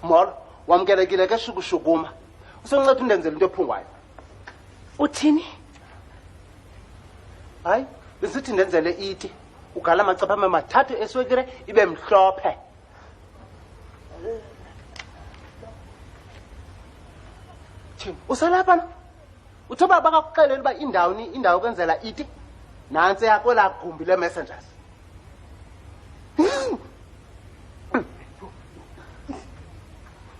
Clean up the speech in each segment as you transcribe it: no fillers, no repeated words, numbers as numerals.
Molo, wamkelekile ke shukushukuma. Usonceda undenzele into ephungwayo. Uthini? Hayi, besithi ndenzele iti. Ugala amacapha amathathu eswekire ibe mhlophe. Thini, usalapha na? Uthoba bakakuxelela uba indawo kwenzela iti. Nansi yakho la gumbi le messengers.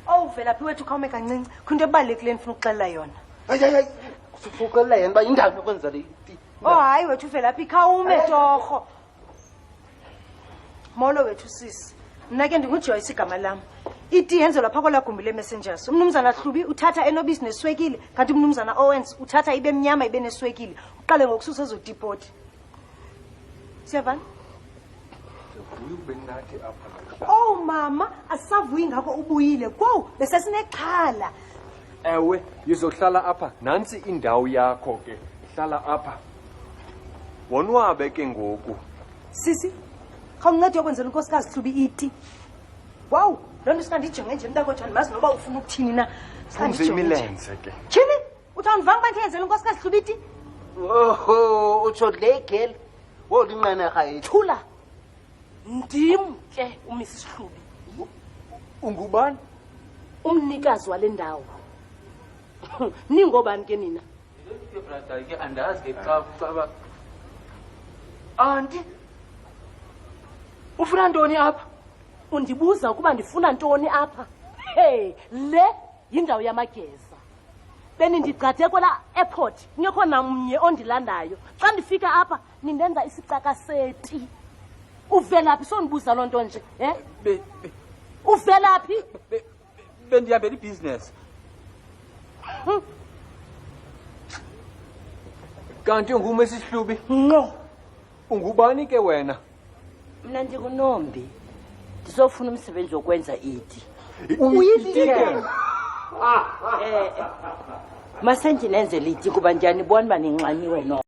Oh, Velaphi wethu khawume kancinci. Kunto ebalulekileyo ndifuna ukuxelela yona. Hayi. Usufuqelela yena uba indawo yokwenzela iti. Oh, hayi wethu Velaphi khawume torho. Molo wethu sisi. Mna ke ndinguJoyce igama lam. Iti yenzelwa phaa kwelaa gumbi le-messengers. Umnumzana Hlubi uthatha enobisi neswekile, kanti umnumzana Owens uthatha ibe mnyama ibe neswekile. Uqale ngokususa ezo tipoti. Siyavana? Oh mama, asavuyi ngako ubuyile. Kwow, besesinexhala. Ewe, yizohlala apha. Nansi indawo yakho ke. Hlala apha. Wonwabe ke ngoku. Sisi, khawuncede yokwenzela unkosikazi Hlubi iti. Wow, loo nto sikandijonge nje mntakwethu andimazi noba ufuna ukuthini na. Funze imilenze ke. Tyhini, uthi awundivanga uba ndiyenzela unkosikazi Hlubi iti? Oho, utsho le girl. Wolu inqenerha yethu. Thula. Ndim ke uMrs Hlubi. Ungubani? Umnikazi wale ndawo. Ningobani ke nina? Brother ke andazi ke xa Auntie. Ufuna ntoni apha? Undibuza ukuba ndifuna ntoni apha? Hey, le yindawo yamageza. Benindigcade kwela airport, kungekho namnye ondilandayo. Xa ndifika apha nindenza isicakaseti. Uvelaphi sondibuza loo nto nje, Uvelaphi? Bendihambela ibhizinesi. Kanti unguMrs Hlubi? No. Ungubani ke wena? Mna ndikunombi. Ndizofuna umsebenzi wokwenza iti. Uyithike. Masendinenzele iti kuba ndiyanibona uba ninxaniwe no.